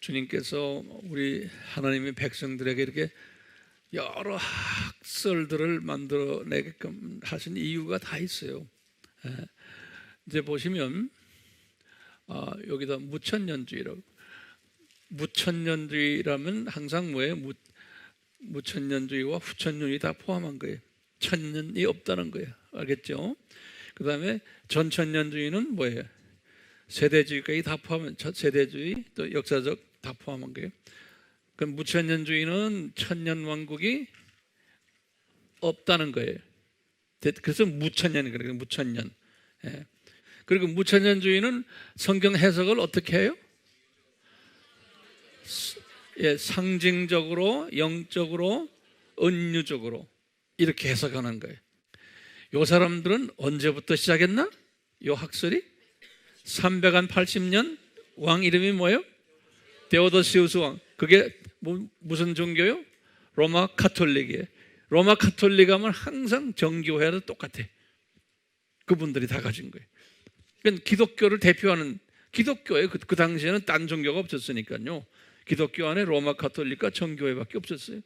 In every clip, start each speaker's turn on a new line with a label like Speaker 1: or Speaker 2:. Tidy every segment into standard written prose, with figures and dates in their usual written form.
Speaker 1: 주님께서 우리 하나님의 백성들에게 이렇게 여러 학설들을 만들어내게끔 하신 이유가 다 있어요. 이제 보시면 여기다 무천년주의라고. 무천년주의라면 항상 뭐예요? 무천년주의와 후천년이 다 포함한 거예요. 천년이 없다는 거예요. 알겠죠? 그 다음에 전천년주의는 뭐예요? 세대주의까지 다 포함한, 세대주의 또 역사적 다 포함한 거예요. 그럼 무천년주의는 천년왕국이 없다는 거예요. 그래서 무천년이 그래요. 무천년. 예. 그리고 무천년주의는 성경 해석을 어떻게 해요? 예, 상징적으로, 영적으로, 은유적으로 이렇게 해석하는 거예요. 요 사람들은 언제부터 시작했나? 요 학설이 380년 왕 이름이 뭐예요? 데오도시우스 왕. 그게 무슨 종교요? 로마 카톨릭이에요. 로마 카톨릭 하면 항상 정교회도 똑같아. 그분들이 다 가진 거예요. 그러니까 기독교를 대표하는 기독교에 그 당시에는 딴 종교가 없었으니까요. 기독교 안에 로마 카톨릭과 정교회밖에 없었어요.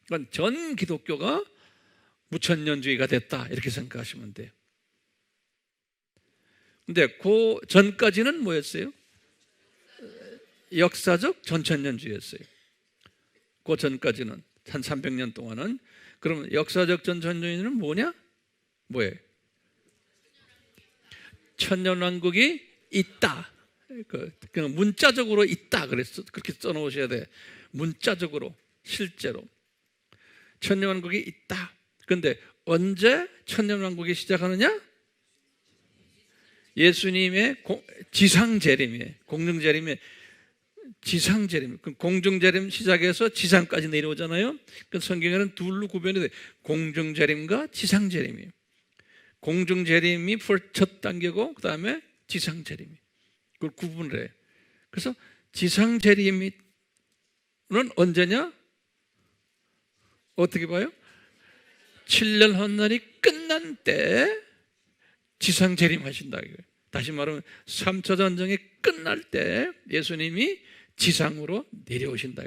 Speaker 1: 그러니까 전 기독교가 무천년주의가 됐다 이렇게 생각하시면 돼요. 근데 그 전까지는 뭐였어요? 역사적 전천년주의였어요. 그 전까지는 한 300년 동안은. 그러면 역사적 전천년주의는 뭐냐? 뭐예요? 천년왕국이 있다. 그냥 문자적으로 있다. 그렇게 써놓으셔야 돼. 문자적으로, 실제로 천년왕국이 있다. 그런데 언제 천년왕국이 시작하느냐? 예수님의 지상재림이에요. 공중재림에 지상재림, 공중재림 시작해서 지상까지 내려오잖아요. 그 성경에는 둘로 구별이 돼. 공중재림과 지상재림이에요. 공중재림이 첫 단계고 그 다음에 지상재림이. 그걸 구분을 해요. 그래서 지상재림은 언제냐? 어떻게 봐요? 7년 헛날이 끝난 때 지상재림 하신다. 다시 말하면 3차 전쟁이 끝날 때 예수님이 지상으로 내려오신다.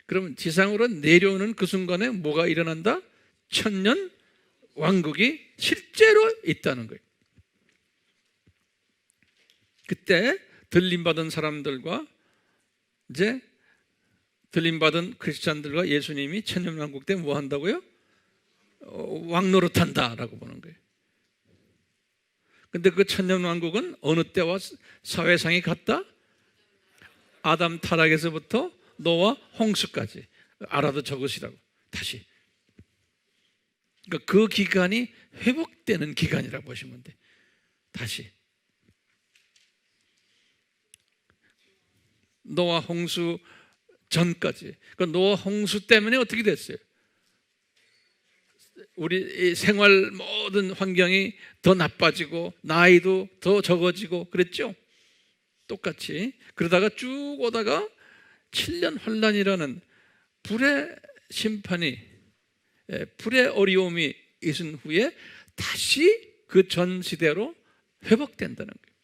Speaker 1: 그러면 지상으로 내려오는 그 순간에 뭐가 일어난다? 천년 왕국이 실제로 있다는 거예요. 그때 들림받은 사람들과 이제 들림받은 크리스찬들과 예수님이 천년왕국 때 뭐 한다고요? 왕노릇한다라고 보는 거예요. 근데 그 천년왕국은 어느 때와 사회상이 같다? 아담 타락에서부터 노아 홍수까지. 알아도 적으시라고. 다시. 그러니까 그 기간이 회복되는 기간이라고 보시면 돼. 다시. 노아 홍수 전까지. 그 노아 홍수 때문에 어떻게 됐어요? 우리 생활 모든 환경이 더 나빠지고 나이도 더 적어지고 그랬죠? 똑같이. 그러다가 쭉 오다가 7년 환란이라는 불의 심판이, 불의 어려움이 있은 후에 다시 그 전 시대로 회복된다는 거예요.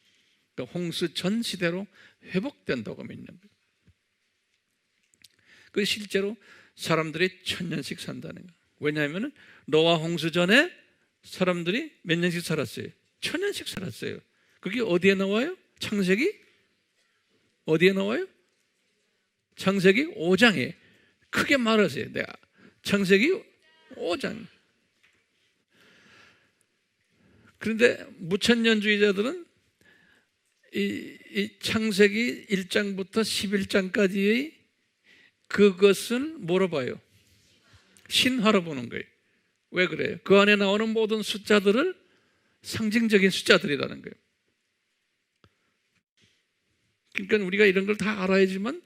Speaker 1: 그러니까 홍수 전 시대로 회복된다고 믿는 거예요. 그 실제로 사람들이 1000년씩 산다는 거예요. 왜냐하면 노아 홍수 전에 사람들이 몇 년씩 살았어요? 1000년씩 살았어요. 그게 어디에 나와요? 창세기? 어디에 나와요? 창세기 5장에 크게 말하세요. 내가 창세기 5장. 그런데 무천년주의자들은 이 창세기 1장부터 11장까지의 그것은 뭐로 봐요? 신화로 보는 거예요. 왜 그래요? 그 안에 나오는 모든 숫자들을 상징적인 숫자들이라는 거예요. 그러니까 우리가 이런 걸 다 알아야지만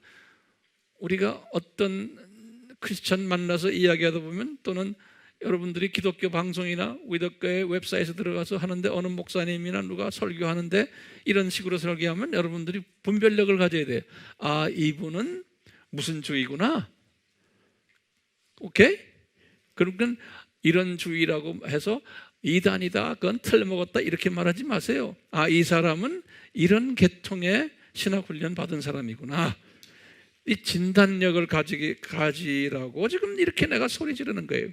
Speaker 1: 우리가 어떤 크리스찬 만나서 이야기하다 보면 또는 여러분들이 기독교 방송이나 기독교의 웹사이트에 들어가서 하는데 어느 목사님이나 누가 설교하는데 이런 식으로 설교하면 여러분들이 분별력을 가져야 돼요. 아, 이분은 무슨 주의구나. 오케이? 그러니까 이런 주의라고 해서 이단이다, 그건 틀려먹었다 이렇게 말하지 마세요. 아, 이 사람은 이런 계통의 신학 훈련 받은 사람이구나. 이 진단력을 가지라고 지금 이렇게 내가 소리 지르는 거예요.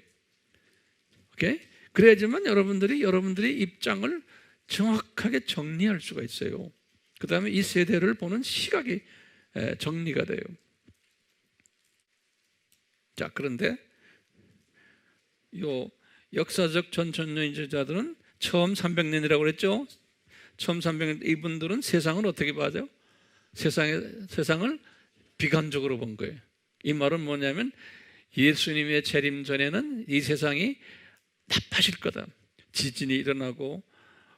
Speaker 1: 오케이? 그래야지만 여러분들이 입장을 정확하게 정리할 수가 있어요. 그 다음에 이 세대를 보는 시각이 정리가 돼요. 자, 그런데 요 역사적 전천년주의자들은 처음 300년이라고 그랬죠. 처음 300년 이분들은 세상을 어떻게 봐죠? 세상을 비관적으로 본 거예요. 이 말은 뭐냐면 예수님의 재림 전에는 이 세상이 나빠질 거다. 지진이 일어나고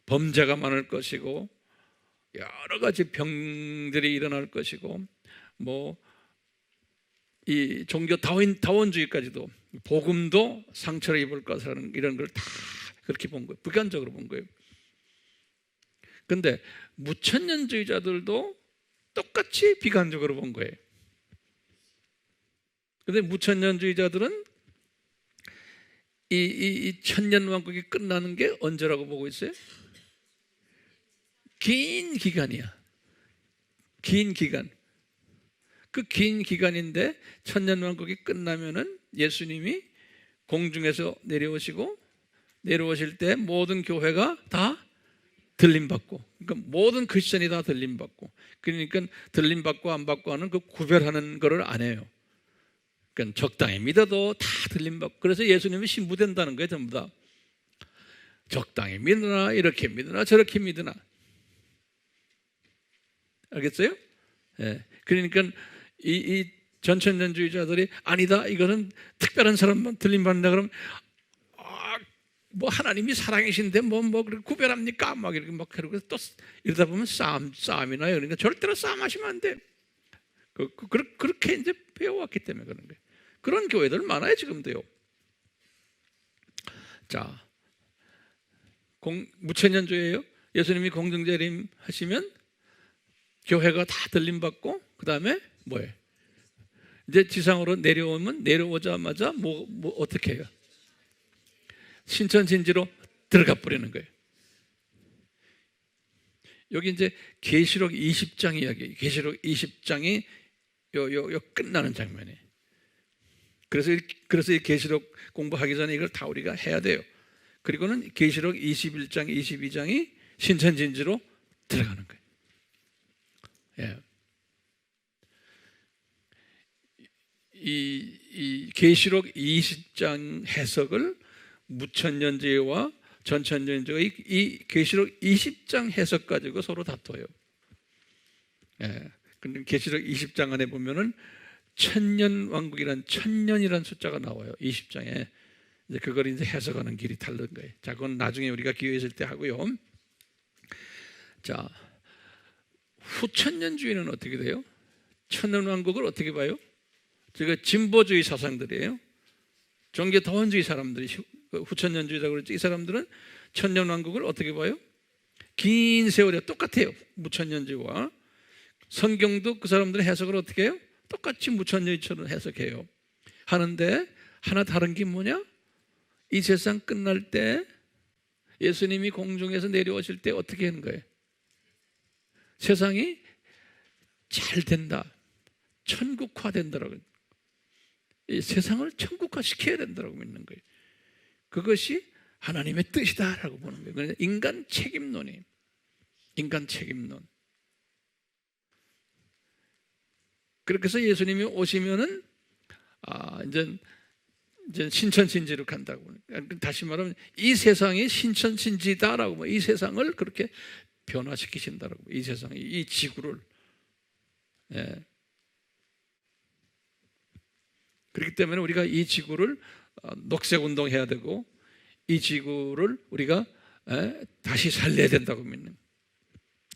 Speaker 1: 범죄가 많을 것이고 여러 가지 병들이 일어날 것이고 뭐 이 종교 다원주의까지도 복음도 상처를 입을 것이라는 이런 걸 다 그렇게 본 거예요. 비관적으로 본 거예요. 그런데 무천년주의자들도 똑같이 비관적으로 본 거예요. 그런데 무천년주의자들은 이 천년왕국이 끝나는 게 언제라고 보고 있어요? 긴 기간이야. 긴 기간. 그 긴 기간인데 천년왕국이 끝나면은 예수님이 공중에서 내려오실 때 모든 교회가 다 들림받고, 그러니까 모든 크리스천이 다 들림받고, 그러니까 들림받고 안 받고 하는 그 구별하는 거를 안 해요. 그러니까 적당히 믿어도 다 들림받고, 그래서 예수님이 신부된다는 거예요. 전부 다 적당히 믿으나 이렇게 믿으나 저렇게 믿으나. 알겠어요? 예. 그러니까 이 전천년주의자들이 아니다, 이거는 특별한 사람만 들림받는다 그러면 뭐 하나님이 사랑이신데 뭐 그렇게 구별합니까? 막 이렇게 막 그러고 또 이러다 보면 싸움이 나요. 그러니까 절대로 싸움하시면 안 돼. 그렇게 이제 배워왔기 때문에 그런 거예요. 그런 교회들 많아요 지금도요. 자, 무천년주의예요. 예수님이 공중재림 하시면 교회가 다 들림받고 그 다음에 뭐예요? 이제 지상으로 내려오자마자 뭐 어떻게 해요? 신천진지로 들어가 버리는 거예요. 여기 이제 계시록 20장 이야기, 계시록 20장이 요 끝나는 장면이에요. 그래서 이 계시록 공부하기 전에 이걸 다 우리가 해야 돼요. 그리고는 계시록 21장, 22장이 신천진지로 들어가는 거예요. 예. 이 계시록 20장 해석을 무천년제와 전천년제가 이 계시록 20장 해석 가지고 서로 다퉈요. 예. 근데 계시록 20장 안에 보면은 천년이란 숫자가 나와요. 20장에. 이제 그걸 이제 해석하는 길이 다른 거예요. 자, 그건 나중에 우리가 기회 있을 때 하고요. 자, 후천년주의는 어떻게 돼요? 천년왕국을 어떻게 봐요? 제가 진보주의 사상들이에요. 종교 다원주의 사람들이 후천년주의라고 그랬죠. 이 사람들은 천년왕국을 어떻게 봐요? 긴 세월이 똑같아요. 무천년주의와 성경도 그 사람들의 해석을 어떻게 해요? 똑같이 무천년주의처럼 해석해요. 하는데 하나 다른 게 뭐냐? 이 세상 끝날 때 예수님이 공중에서 내려오실 때 어떻게 하는 거예요? 세상이 잘 된다. 천국화 된다라고. 이 세상을 천국화 시켜야 된다라고 믿는 거예요. 그것이 하나님의 뜻이다라고 보는 거예요. 그러니까 인간 책임론이에요. 인간 책임론. 그렇게 해서 예수님이 오시면은 이제 신천진지로 간다고. 다시 말하면 이 세상이 신천진지다라고. 이 세상을 그렇게 변화시키신다라고. 이 세상이, 이 지구를. 예. 그렇기 때문에 우리가 이 지구를 녹색운동해야 되고 이 지구를 우리가 다시 살려야 된다고 믿는,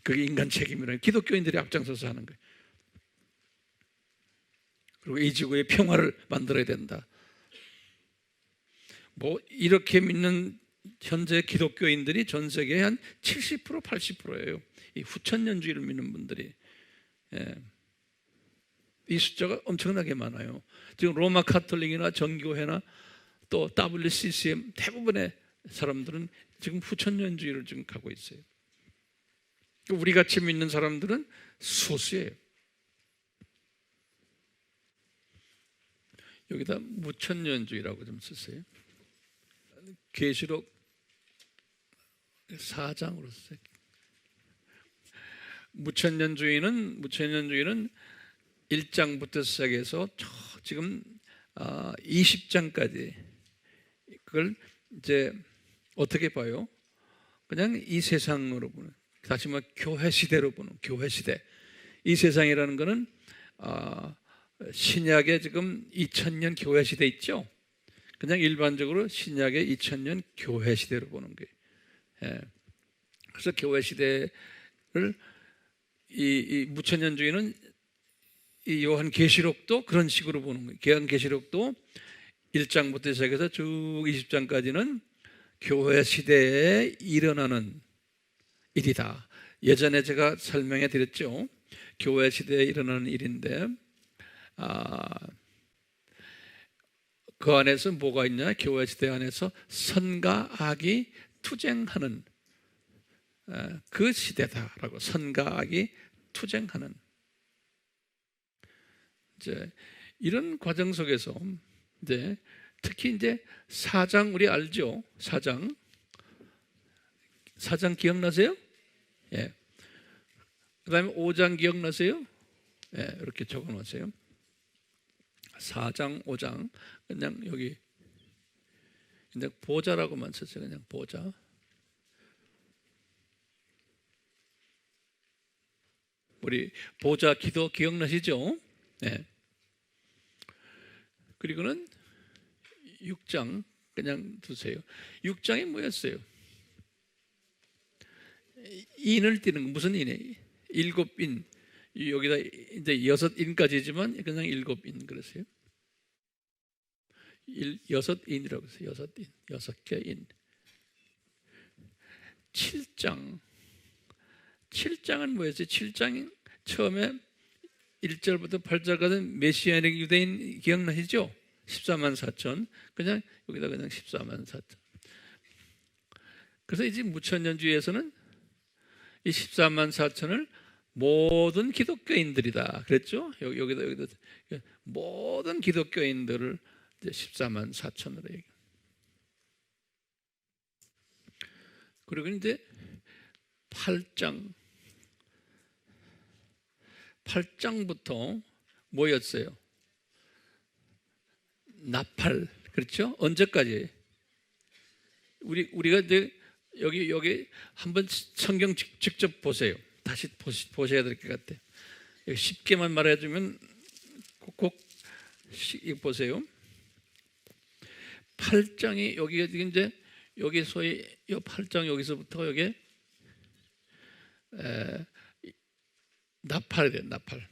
Speaker 1: 그게 인간 책임이라는, 기독교인들이 앞장서서 하는 거예요. 그리고 이 지구의 평화를 만들어야 된다. 뭐 이렇게 믿는 현재 기독교인들이 전 세계의 한 70%, 80%예요. 이 후천년주의를 믿는 분들이. 예. 이 숫자가 엄청나게 많아요. 지금 로마 카톨릭이나 정교회나 또 WCCM 대부분의 사람들은 지금 후천년주의를 지금 가고 있어요. 우리 같이 믿는 사람들은 소수예요. 여기다 무천년주의라고 좀 쓰세요. 계시록 4장으로 쓰세요. 무천년주의는 1장부터 시작해서 지금 20장까지 그걸 이제 어떻게 봐요? 그냥 이 세상으로 보는, 다시 말해 교회 시대로 보는, 교회 시대. 이 세상이라는 거는 신약의 지금 2000년 교회 시대 있죠? 그냥 일반적으로 신약의 2000년 교회 시대로 보는 거예요. 예. 그래서 교회 시대를 이 무천년주의는 이 요한계시록도 그런 식으로 보는 거예요. 요한계시록도 1장부터 시작해서 쭉 20장까지는 교회 시대에 일어나는 일이다. 예전에 제가 설명해 드렸죠. 교회 시대에 일어나는 일인데 그 안에서 뭐가 있냐? 교회 시대 안에서 선과 악이 투쟁하는 그 시대다라고. 선과 악이 투쟁하는 이제 이런 과정 속에서 이제 특히 이제 4장 우리 알죠? 4장 기억나세요? 예. 그다음에 5장 기억나세요? 예, 이렇게 적어 놓으세요. 4장, 5장 그냥 여기 그냥 보좌라고만 썼어요. 그냥 보좌. 우리 보좌 기도 기억나시죠? 네. 그리고는 6장 그냥 두세요. 6장이 뭐였어요? 인을 띠는 거. 무슨 인이에요? 7인. 여기다 이제 6인까지지만 그냥 7인 그랬어요. 6인이라고 했어요. 6인. 6개 인. 7장은 뭐였어요? 7장이 처음에 1절부터 8절까지 메시아닉 유대인 기억나시죠? 14만 4천. 그냥 여기다 그냥 14만 4천. 그래서 이제 무천년주의에서는 이 14만 4천을 모든 기독교인들이다 그랬죠? 여기다 모든 기독교인들을 이제 14만 4천으로 얘기해요. 그리고 이제 8장부터 뭐였어요? 나팔. 그렇죠? 언제까지? 우리가 이제 여기 한번 성경 직접 보세요. 다시 보셔야 될 것 같아요. 쉽게만 말해주면 꼭 보세요. 8장이 여기 이제 여기 소위 이 8장 여기서부터 여기 나팔이 돼요. 나팔.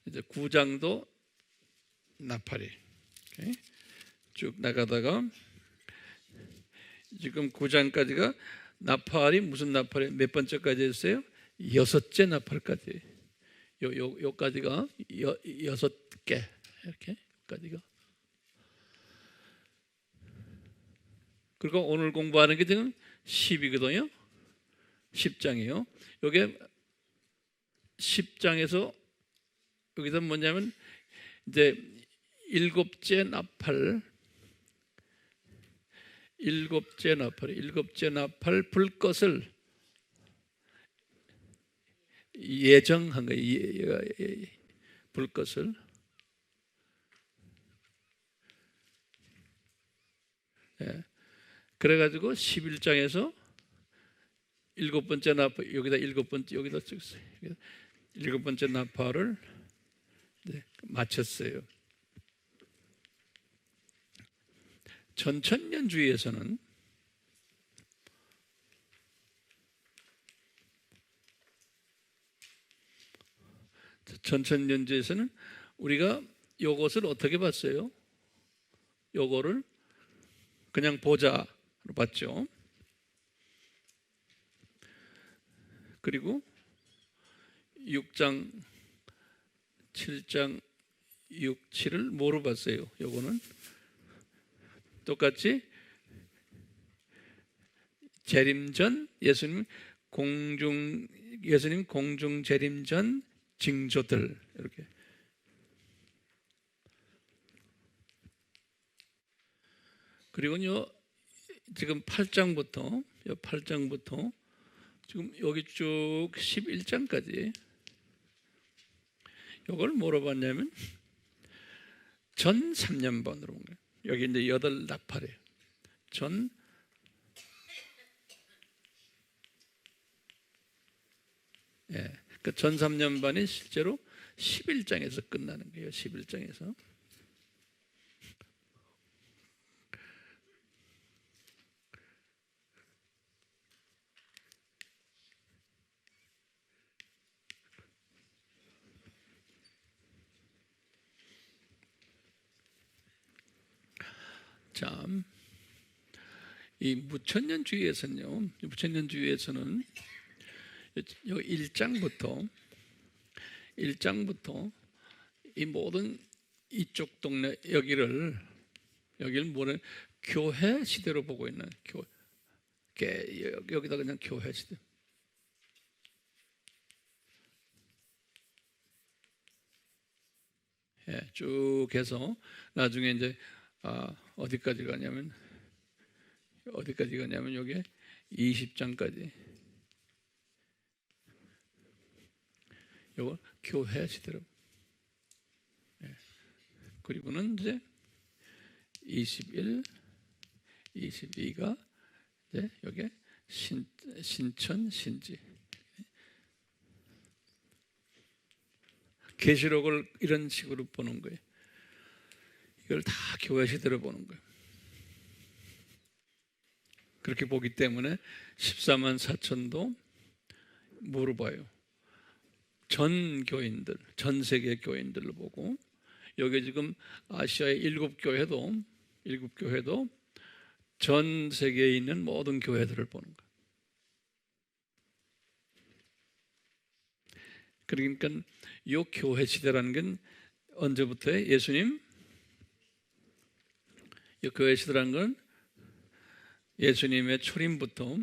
Speaker 1: 이제 9장도 나팔이 쭉 나가다가 지금 9장까지가 나팔이 무슨 나팔이 몇 번째까지 했어요? 6째 나팔까지. 요까지가 6개 이렇게 여기까지가. 그리고 오늘 공부하는 게 지금 10이거든요. 10장이에요. 요게 10장에서 여기서 뭐냐면 이제 7째 나팔 불것을 예정한 거예요. 불것을. 예. 그래가지고 11장에서 7번째 나팔 여기다 7번째 나팔을 마쳤어요. 전천년주의에서는 우리가 요것을 어떻게 봤어요? 요거를 그냥 보자로 봤죠. 그리고 6장, 7장, 6, 7을 뭐로 봤어요? 요거는 똑같이 재림 전 예수님 공중 재림 전 징조들 이렇게. 그리고요 지금 8장부터 지금 여기 쭉 11장까지 이걸 뭐로 봤냐면 전 3년반으로 본 거예요. 여기 이제 8나팔이에요. 그 전 3년반이 실제로 11장에서 끝나는 거예요. 11장에서. 자, 이 무천년주의에서는 여기 1장부터 이 모든 이쪽 동네 여기를 뭐는 교회 시대로 보고 있는 여기다 그냥 교회 시대. 쭉 해서 나중에 이제 어디까지 가냐면 여기 20장까지 요거 교회 시대로. 그리고는 이제 21, 22가 이제 여기 신천 신지. 계시록을 이런 식으로 보는 거예요. 이걸 다 교회 시대로 보는 거예요. 그렇게 보기 때문에 14만 4천도 뭐로 봐요? 전 교인들, 전 세계 교인들로 보고, 여기 지금 아시아의 7교회도 전 세계에 있는 모든 교회들을 보는 거예요. 그러니까 이 교회 시대라는 건 언제부터예요? 예수님? 이 교회 시대라는 건 예수님의 초림부터.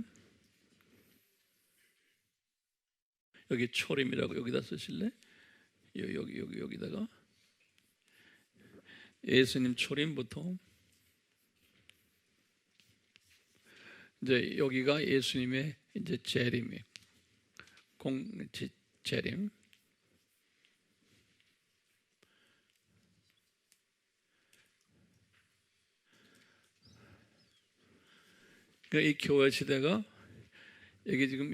Speaker 1: 여기 초림이라고 여기다 쓰실래? 여기다가 예수님 초림부터 이제 여기가 예수님의 이제 재림이 재림. 그러니까 이 교회 시대가 여기 지금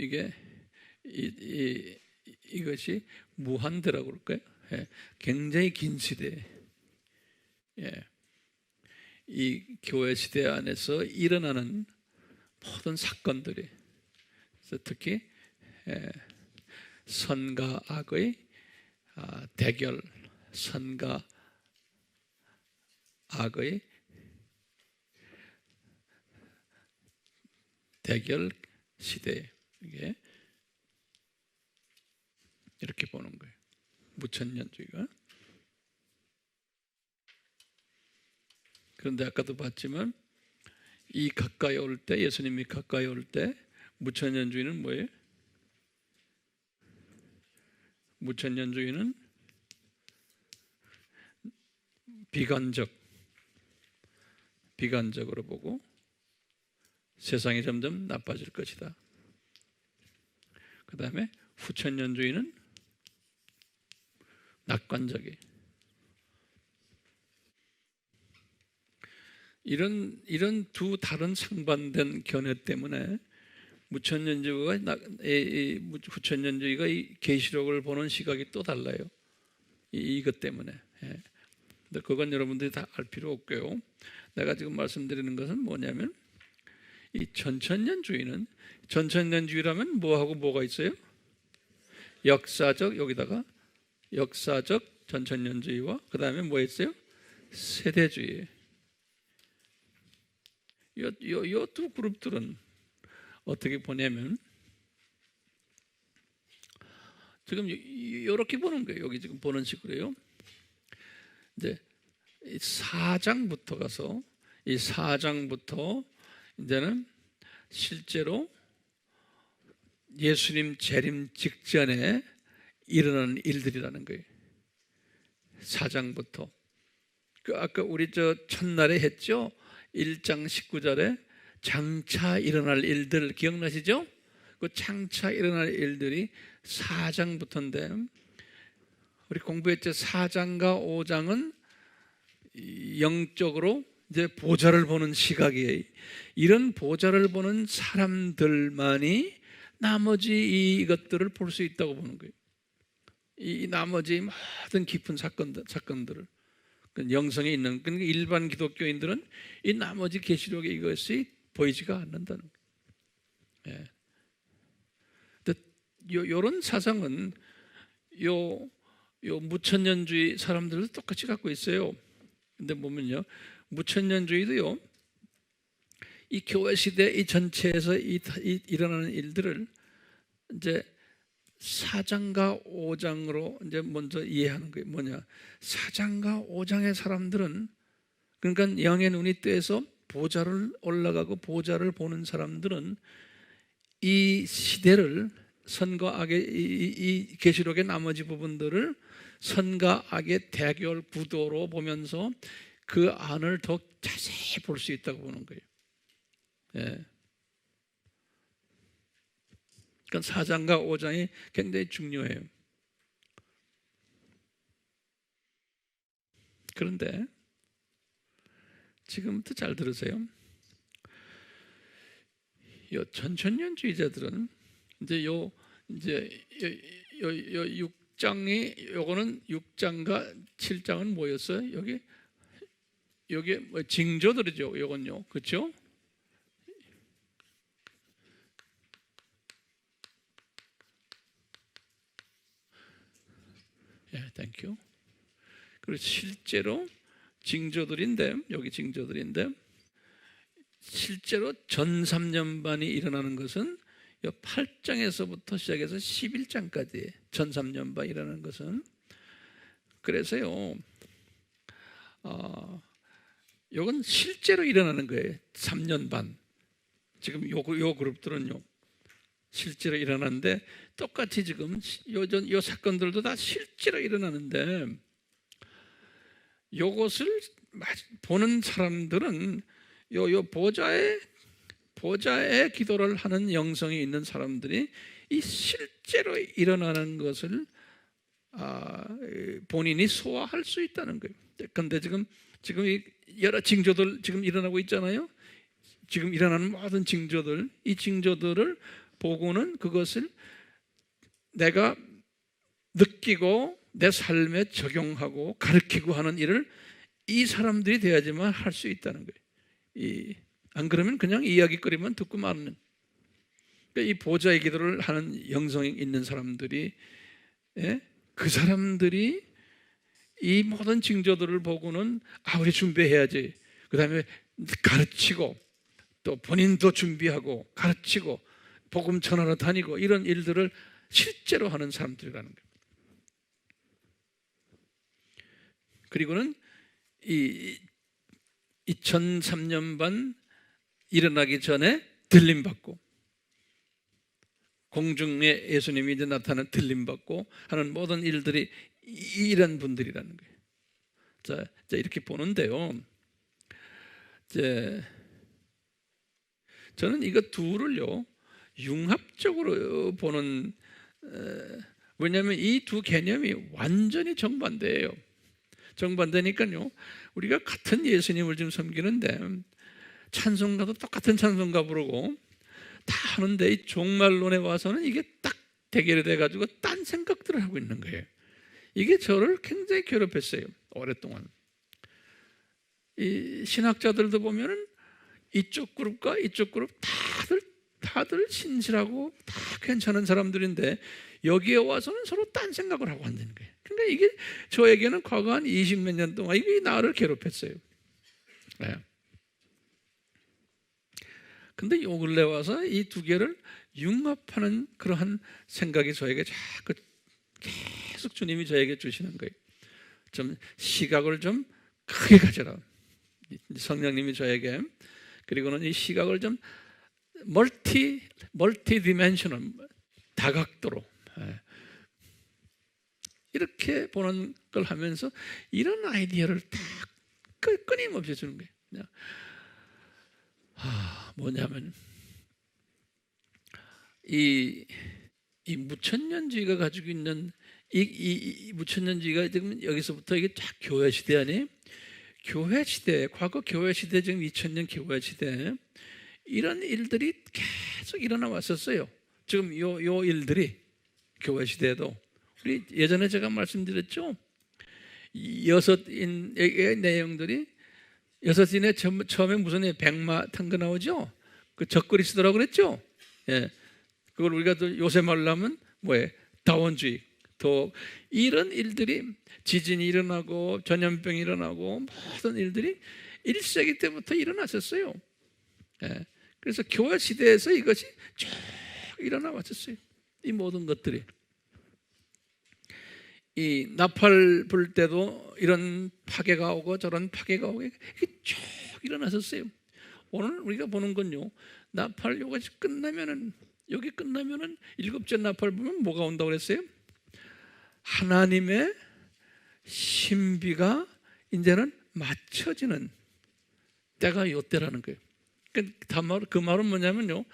Speaker 1: 이것이 무한대라고 그럴까요? 굉장히 긴 시대. 이 교회 시대 안에서 일어나는 모든 사건들이, 특히 선과 악의 대결, 선과 악의 대결 시대, 이게 이렇게 보는 거예요. 무천년주의가. 그런데 아까도 봤지만 이 가까이 올 때, 예수님이 가까이 올 때 무천년주의는 뭐예요? 무천년주의는 비관적으로 보고 세상이 점점 나빠질 것이다. 그 다음에 후천년주의는 낙관적이. 이런 두 다른 상반된 견해 때문에 후천년주의가 이 계시록을 보는 시각이 또 달라요. 이것 때문에. 근데 그건 여러분들이 다 알 필요 없고요. 내가 지금 말씀드리는 것은 뭐냐면, 이 전천년주의라면 뭐하고 뭐가 있어요? 역사적, 여기다가 역사적 전천년주의와 그 다음에 뭐 있어요? 세대주의. 이 두 그룹들은 어떻게 보냐면 지금 이렇게 보는 거예요. 여기 지금 보는 식으로요. 이제 4장부터 가서 이 4장부터 이제는 실제로 예수님 재림 직전에 일어나는 일들이라는 거예요. 4장부터. 아까 우리 첫날에 했죠? 1장 19절에 장차 일어날 일들 기억나시죠? 그 장차 일어날 일들이 4장부터인데, 우리 공부했죠? 4장과 5장은 영적으로 이제 보좌를 보는 시각이에요. 이런 보좌를 보는 사람들만이 나머지 이것들을 볼 수 있다고 보는 거예요. 이 나머지 모든 깊은 사건들을 영성에 있는, 그러니까 일반 기독교인들은 이 나머지 계시록에 이것이 보이지가 않는다는 거예요. 이런 사상은 요 무천년주의 사람들도 똑같이 갖고 있어요. 근데 보면요, 무천년주의도요, 이 교회 시대 이 전체에서 일어나는 일들을 이제 4장과 5장으로 이제 먼저 이해하는 거예요. 뭐냐? 4장과 5장의 사람들은, 그러니까 영의 눈이 뜨여서 보좌를 올라가고 보좌를 보는 사람들은 이 시대를 선과 악의 이 계시록의 나머지 부분들을 선과 악의 대결 구도로 보면서 그 안을 더 자세히 볼 수 있다고 보는 거예요. 예. 그러니까 4장과 5장이 굉장히 중요해요. 그런데 지금부터 잘 들으세요. 요 천천년주의자들은 이제 요 6장이, 요거는 6장과 7장은 뭐였어요? 여기 뭐 징조들이죠. 요건요, 그렇죠? 예, 땡큐. 그리고 실제로 징조들인데, 여기 징조들인데, 실제로 전 3년반이 일어나는 것은 8장에서부터 시작해서 11장까지 전 3년반 일어나는 것은, 그래서요, 이건 실제로 일어나는 거예요. 3년 반. 지금 요 그룹들은요, 실제로 일어나는데, 똑같이 지금 요 사건들도 다 실제로 일어나는데, 요것을 보는 사람들은 요 보좌의 기도를 하는 영성이 있는 사람들이 이 실제로 일어나는 것을 본인이 소화할 수 있다는 거예요. 그런데 지금 이 여러 징조들 지금 일어나고 있잖아요. 지금 일어나는 모든 징조들, 이 징조들을 보고는 그것을 내가 느끼고 내 삶에 적용하고 가르치고 하는 일을 이 사람들이 돼야지만 할 수 있다는 거예요. 안 그러면 그냥 이야기거리만 듣고 마는. 그러니까 이 보좌의 기도를 하는 영성이 있는 사람들이, 그 사람들이 이 모든 징조들을 보고는 우리 준비해야지. 그 다음에 가르치고 또 본인도 준비하고 가르치고 복음 전하러 다니고 이런 일들을 실제로 하는 사람들이라는 거예요. 그리고는 이 2003년 반 일어나기 전에 들림받고, 공중에 예수님이 이제 나타나는 들림받고 하는 모든 일들이 이런 분들이라는 거예요. 자, 이렇게 보는데요, 저는 이거 둘을요 융합적으로 보는, 왜냐하면 이 두 개념이 완전히 정반대예요. 정반대니까요, 우리가 같은 예수님을 지금 섬기는데 찬송가도 똑같은 찬송가 부르고 다 하는데, 이 종말론에 와서는 이게 딱 대결이 돼가지고 딴 생각들을 하고 있는 거예요. 이게 저를 굉장히 괴롭혔어요, 오랫동안. 이 신학자들도 보면은 이쪽 그룹과 이쪽 그룹 다들 신실하고 다 괜찮은 사람들인데 여기에 와서는 서로 딴 생각을 하고 한다는 거예요. 그러니까 이게 저에게는 과거 한 20몇 년 동안 이게 나를 괴롭혔어요. 네. 근데 요 근래 와서 이 두 개를 융합하는 그러한 생각이 저에게 자꾸 계속 주님이 저에게 주시는 거예요. 좀 시각을 좀 크게 가져라. 성령님이 저에게. 그리고는 이 시각을 좀 멀티 디멘셔널, 다각도로 이렇게 보는 걸 하면서 이런 아이디어를 다 끊임없이 주는 거예요. 뭐냐면 이 무천년주의가 가지고 있는 이 무천년주의가 지금 여기서부터 이게 쫙 교회 시대 아니에요? 교회 시대, 과거 교회 시대, 지금 2000년 교회 시대, 이런 일들이 계속 일어나 왔었어요. 지금 요 일들이 교회 시대에도 우리 예전에 제가 말씀드렸죠. 6인의 내용들이 6인의 처음에 무슨 백마 탄 거 나오죠? 그 적그리스도라고 그랬죠? 예. 그걸 우리가 또 요새 말로 하면 뭐예요? 다원주의. 또 이런 일들이 지진이 일어나고 전염병이 일어나고 모든 일들이 1세기 때부터 일어났었어요. 예. 그래서 교회 시대에서 이것이 쭉 일어나 왔었어요. 이 모든 것들이. 이 나팔 불 때도 이런 파괴가 오고 저런 파괴가 오고 이게 쭉 일어났었어요. 오늘 우리가 보는 건요, 나팔 요것이 끝나면은, 여기 끝나면은 7째 나팔 보면 뭐가 온다고 그랬어요? 하나님의 신비가 이제는 맞춰지는 때가 이때라는 거예요. 그 말은 뭐냐면요,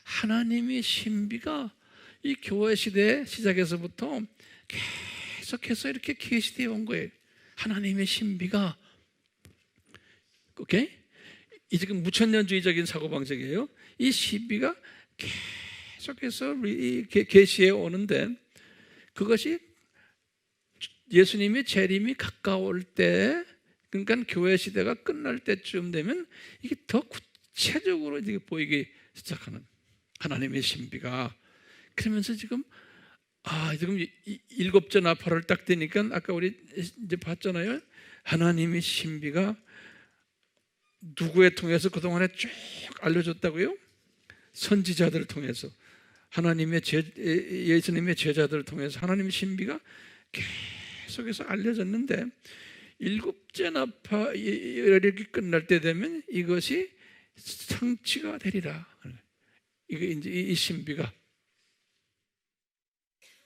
Speaker 1: 하나님의 신비가 이 교회 시대 시작에서부터 계속해서 이렇게 계시되어 온 거예요. 하나님의 신비가. 오케이? 이 지금 무천년주의적인 사고방식이에요. 이 신비가 계속해서 계시해 오는데, 그것이 예수님의 재림이 가까울 때, 그러니까 교회 시대가 끝날 때쯤 되면 이게 더 구체적으로 이제 보이기 시작하는 하나님의 신비가. 그러면서 지금 지금 7째 나팔을 딱 되니까 아까 우리 이제 봤잖아요. 하나님의 신비가 누구에 통해서 그동안에 쭉 알려줬다고요? 선지자들을 통해서, 예수님의 제자들을 통해서 하나님의 신비가 계속해서 알려졌는데, 7째 나팔이 이렇게 끝날 때 되면 이것이 성취가 되리라. 이게 이제 이 신비가.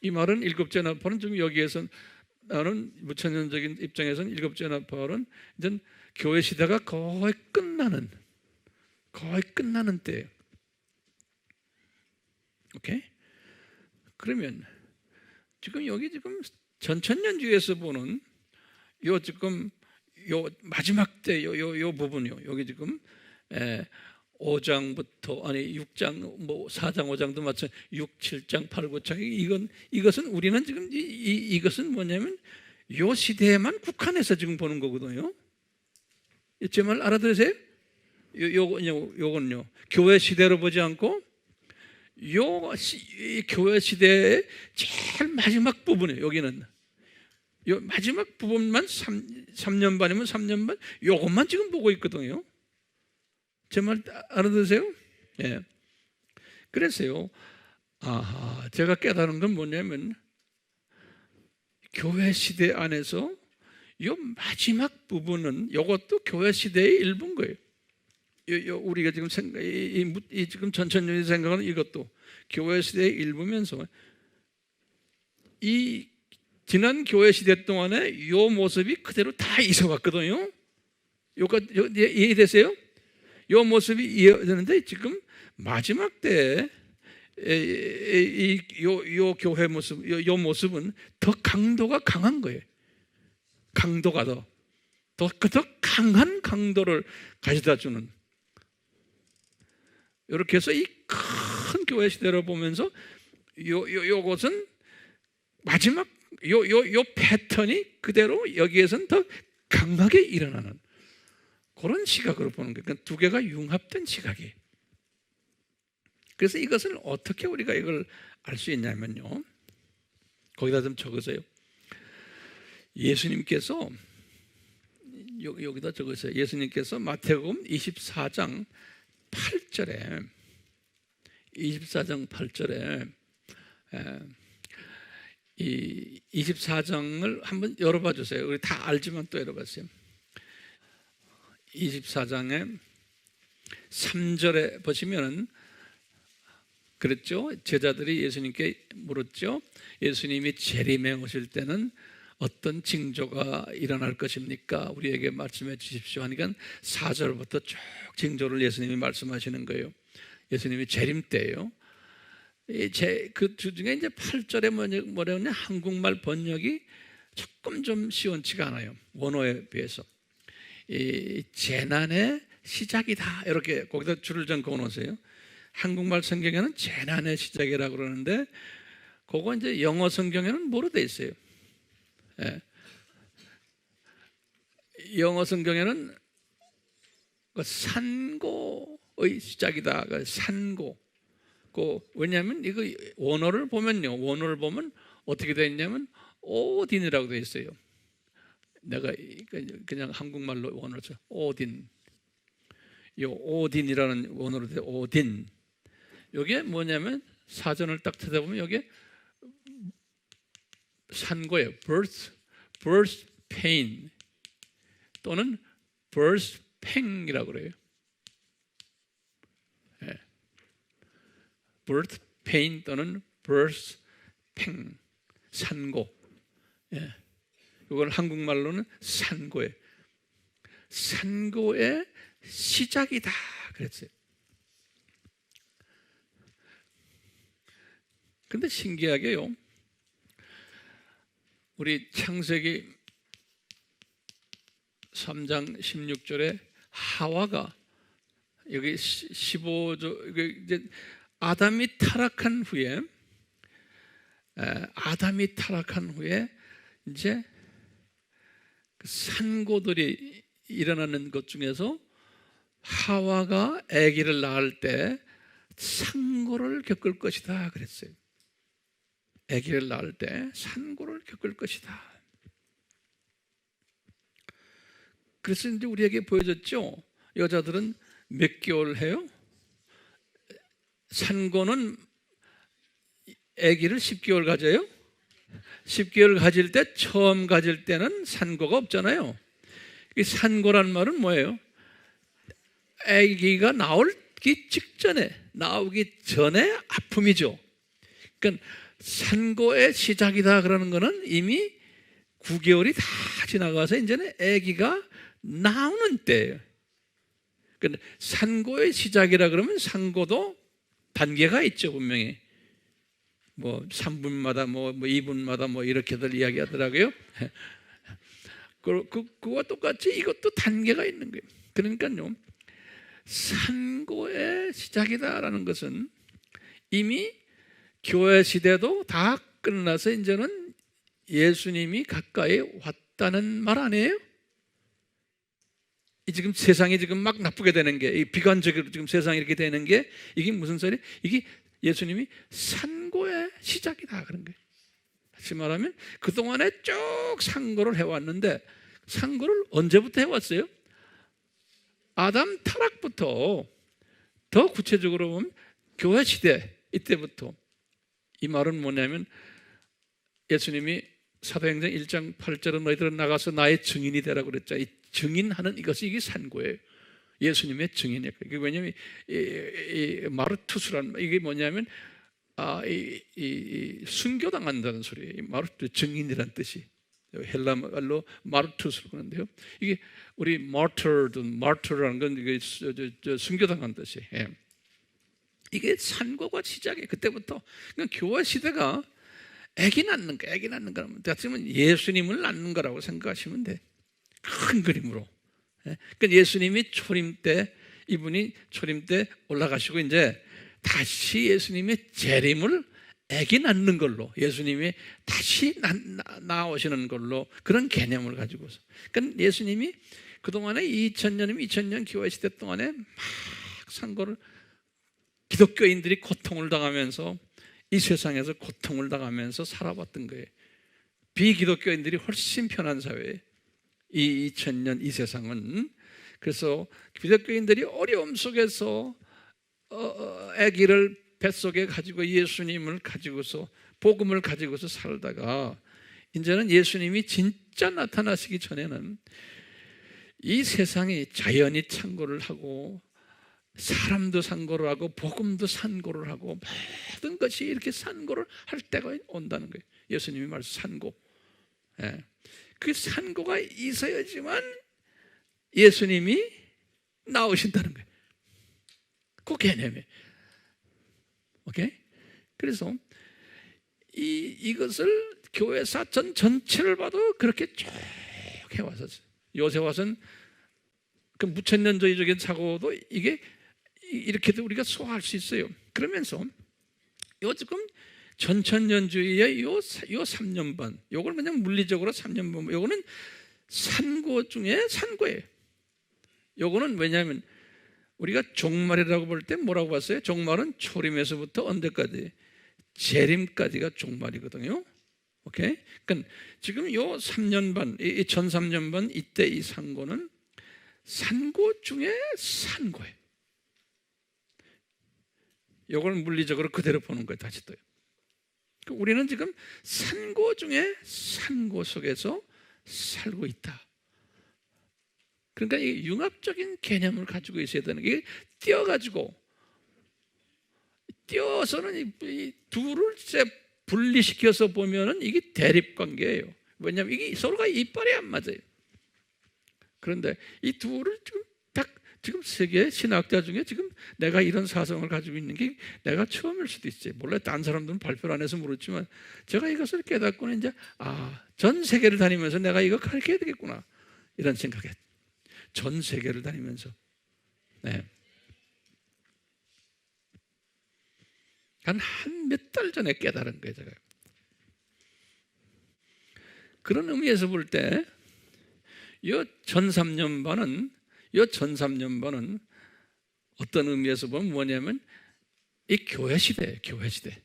Speaker 1: 이 말은 7째 나팔은 좀 여기에서 나는 무천년적인 입장에서는 7째 나팔은 이제 교회 시대가 거의 끝나는 때예요. 오케이? 그러면 지금 여기 지금 전천년주의에서 보는 요 지금 요 마지막 때 요 부분이요. 여기 지금 5장부터 6장 뭐 4장 5장도 마찬 6, 7장, 8, 9장 이것은 우리는 지금 이것은 뭐냐면 요 시대에만 국한해서 지금 보는 거거든요. 제 말 알아들으세요? 요건요. 교회 시대로 보지 않고 교회 시대의 제일 마지막 부분이에요. 여기는 요 마지막 부분만 3년 반이면 3년 반 요것만 지금 보고 있거든요. 제 말 알아들으세요? 예. 그래서요, 제가 깨달은 건 뭐냐면 교회 시대 안에서 요 마지막 부분은 이것도 교회 시대의 일부인 거예요. 우리가 지금 지금 전천년이 생각하는 이것도 교회 시대의 일부면서 이 지난 교회 시대 동안에 요 모습이 그대로 다 있어왔거든요. 이해되세요? 요 모습이 이어지는데 지금 마지막 때 요 교회 모습, 요 모습은 더 강도가 강한 거예요. 강도가 더 강한 강도를 가져다 주는. 이렇게 해서 이 큰 교회 시대를 보면서 요것은 마지막 요 패턴이 그대로 여기에서는 더 강하게 일어나는 그런 시각으로 보는 거예요. 그러니까 두 개가 융합된 시각이에요. 그래서 이것을 어떻게 우리가 이걸 알 수 있냐면요, 거기다 좀 적으세요. 예수님께서 여기다 적으세요. 예수님께서 마태복음 24장 8절에 이 24장을 한번 열어봐 주세요. 우리 다 알지만 또 열어봤어요. 24장에 3절에 보시면은 그랬죠. 제자들이 예수님께 물었죠. 예수님이 재림에 오실 때는 어떤 징조가 일어날 것입니까? 우리에게 말씀해 주십시오 하니까 4절부터 쭉 징조를 예수님이 말씀하시는 거예요. 예수님이 재림 때예요. 그 중에 이제 8절에 뭐냐면 한국말 번역이 조금 좀 시원치가 않아요. 원어에 비해서. 이 재난의 시작이다 이렇게 거기다 줄을 좀 그어놓으세요. 한국말 성경에는 재난의 시작이라고 그러는데 그거 이제 영어 성경에는 뭐로 돼 있어요? 예. 영어 성경에는 그 산고의 시작이다. 그 산고. 왜냐하면 이거 원어를 보면 어떻게 되어 있냐면 오딘이라고 되어 있어요. 내가 그냥 한국말로 원어로 써 오딘. 이 오딘이라는 원어로 돼 오딘. 이게 뭐냐면 사전을 딱 찾아보면 이게 산고예요. birth pain 또는 birth pain이라고 그래요. 예. birth pain 또는 birth pain 산고. 예. 이걸 한국말로는 산고예요. 산고의 시작이다 그랬어요. 근데 신기하게요, 우리 창세기 3장 16절에 하와가 여기 15절 이제 아담이 타락한 후에 이제 그 산고들이 일어나는 것 중에서 하와가 아기를 낳을 때 산고를 겪을 것이다 그랬어요. 아기를 낳을 때 산고를 겪을 것이다. 그래서 이제 우리에게 보여줬죠. 여자들은 몇 개월 해요? 산고는 아기를 10개월 가져요. 10개월 가질 때 처음 가질 때는 산고가 없잖아요. 이 산고란 말은 뭐예요? 아기가 나오기 전에 아픔이죠. 그러니까 산고의 시작이다 그러는 거는 이미 9개월이 다 지나가서 이제는 아기가 나오는 때예요. 그러니까 산고의 시작이라 그러면 산고도 단계가 있죠, 분명히. 뭐 3분마다 뭐 2분마다 뭐 이렇게들 이야기하더라고요. 그와 똑같이 이것도 단계가 있는 거예요. 그러니까요, 산고의 시작이다라는 것은 이미 교회 시대도 다 끝나서 이제는 예수님이 가까이 왔다는 말 아니에요? 지금 세상이 지금 막 나쁘게 되는 게, 비관적으로 지금 세상이 이렇게 되는 게 이게 무슨 소리? 이게 예수님이 산고의 시작이다 그런 거예요. 다시 말하면 그동안에 쭉 산고를 해왔는데, 산고를 언제부터 해왔어요? 아담 타락부터, 더 구체적으로 보면 교회 시대 이때부터. 이 말은 뭐냐면 예수님이 사도행전 1장 8절은 너희들은 나가서 나의 증인이 되라고 그랬죠. 이 증인하는 이게 산고예요. 예수님의 증인이에요. 이게 왜냐하면 이 마르투스란 이게 뭐냐면 순교당한다는 소리예요. 마르투 증인이란 뜻이 헬라말로 마르투스로 그러는데요. 이게 우리 마르터라는 건 이게 순교당한 뜻이에요. 예. 이게 산고가 시작이에요. 그때부터. 그러니까 교회 시대가 아기 낳는 거라면 같으면 예수님을 낳는 거라고 생각하시면 돼. 큰 그림으로. 그러니까 예수님이 초림 때, 이분이 초림 때 올라가시고 이제 다시 예수님의 재림을 아기 낳는 걸로, 예수님이 다시 나오시는 걸로, 그런 개념을 가지고서. 그러니까 예수님이 그동안에 2000년 교회 시대 동안에 막 산고를, 기독교인들이 고통을 당하면서, 이 세상에서 고통을 당하면서 살아봤던 거예요. 비기독교인들이 훨씬 편한 사회예요, 이 2000년 이 세상은. 그래서 기독교인들이 어려움 속에서 아기를 뱃속에 가지고 예수님을 가지고서, 복음을 가지고서 살다가 이제는 예수님이 진짜 나타나시기 전에는 이 세상이 자연이 창고를 하고 사람도 산고를 하고 복음도 산고를 하고 모든 것이 이렇게 산고를 할 때가 온다는 거예요. 예수님이 말씀 산고. 예. 그 산고가 있어야지만 예수님이 나오신다는 거예요. 그 개념이에요. 오케이? 그래서 이것을 교회사 전체를 봐도 그렇게 쭉 해왔었어요. 요새 와서는 그 무천년주의적인 사고도 이게 이렇게도 우리가 소화할 수 있어요. 그러면서 요 지금 전천년주의의 요 3년 반, 요걸 그냥 물리적으로 3년 반, 요거는 산고 중에 산고예요. 요거는 왜냐하면 우리가 종말이라고 볼 때 뭐라고 봤어요? 종말은 초림에서부터 언제까지? 재림까지가 종말이거든요. 오케이? 그러니까 지금 요 3년 반, 이 1003년 반 이때 이 산고는 산고 중에 산고예요. 요걸 물리적으로 그대로 보는 거예요. 다시 또요. 우리는 지금 산고 중에 산고 속에서 살고 있다. 그러니까 이 융합적인 개념을 가지고 있어야 되는 게 띄어서는 이 둘을 분리시켜서 보면은 이게 대립관계예요. 왜냐하면 이게 서로가 이빨이 안 맞아요. 그런데 이 둘을 지금 세계 신학자 중에 지금 내가 이런 사상을 가지고 있는 게 내가 처음일 수도 있어요. 몰라요. 다른 사람들은 발표를 안 해서 모르지만 제가 이것을 깨닫고는 이제 전 세계를 다니면서 내가 이거 가르쳐야 되겠구나 이런 생각에 전 세계를 다니면서 네. 한 몇 달 전에 깨달은 거예요. 제가 그런 의미에서 볼 때 이 전3년 반은 어떤 의미에서 보면 뭐냐면 이 교회 시대예요. 교회 시대.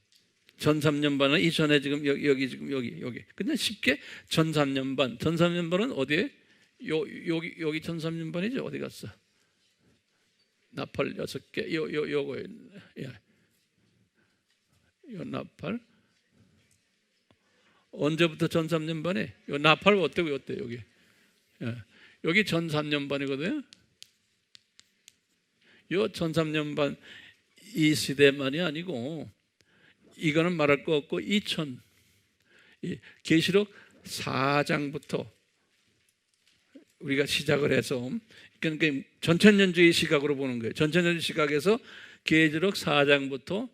Speaker 1: 전3년 반은 이전에 지금 여기 근데 쉽게 전3년 반은 어디에? 여기 전3년 반이죠. 어디 갔어? 나팔 6개. 요거 요 나팔 언제부터 전3년 반에? 요 나팔 어때요? 여기 여기 전3년 반이거든요. 요 전3년 반 이 시대만이 아니고 이거는 말할 거 없고 계시록 4장부터 우리가 시작을 해서 그러니까 전천년주의 시각으로 보는 거예요. 전천년주의 시각에서 계시록 4장부터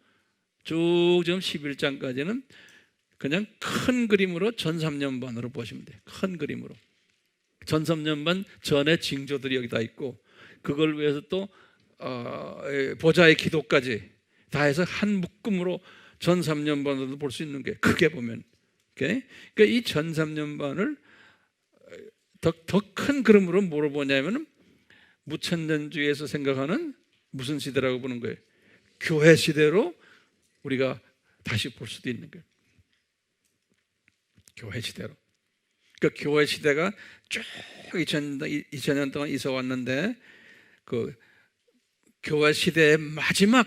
Speaker 1: 쭉 지금 11장까지는 그냥 큰 그림으로 전3년 반으로 보시면 돼요. 큰 그림으로. 전3년 반 전에 징조들이 여기 다 있고 그걸 위해서 또 보좌의 기도까지 다 해서 한 묶음으로 전3년 반으로 볼 수 있는 게 크게 보면 그러니까 이 전3년 반을 더 큰 그림으로 뭐로 보냐면 무천년주의에서 생각하는 무슨 시대라고 보는 거예요? 교회 시대로 우리가 다시 볼 수도 있는 거예요. 교회 시대로. 그러니까 교회 시대가 쭉 2000년 동안 있어 왔는데 그 교회 시대의 마지막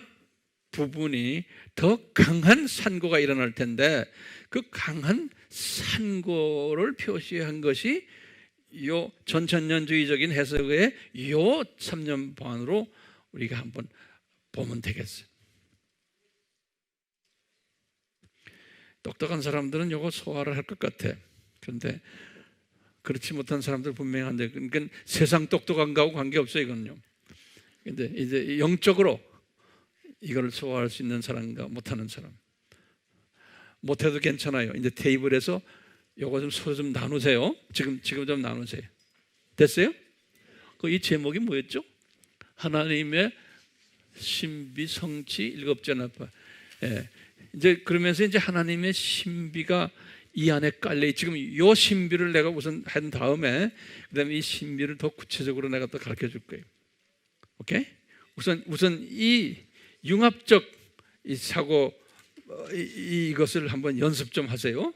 Speaker 1: 부분이 더 강한 산고가 일어날 텐데 그 강한 산고를 표시한 것이 요 전천년주의적인 해석의 요 3년 반으로 우리가 한번 보면 되겠어요. 똑똑한 사람들은 이거 소화를 할 것 같아. 그런데 그렇지 못한 사람들 분명히 한데 그러니까 세상 똑똑한 거하고 관계없어요. 이거는요. 근데 이제 영적으로 이걸 소화할 수 있는 사람과 못하는 사람 못해도 괜찮아요. 이제 테이블에서 요거 좀 서로 좀 나누세요. 지금 좀 나누세요. 됐어요? 이 제목이 뭐였죠? 하나님의 신비 성취 7째 나팔. 예. 이제 그러면서 이제 하나님의 신비가 이 안에 깔려 지금 요 신비를 내가 우선 한 다음에 그다음에 이 신비를 더 구체적으로 내가 또 가르쳐 줄 거예요. 오케이? 우선 이 융합적 이 사고 이것을 한번 연습 좀 하세요.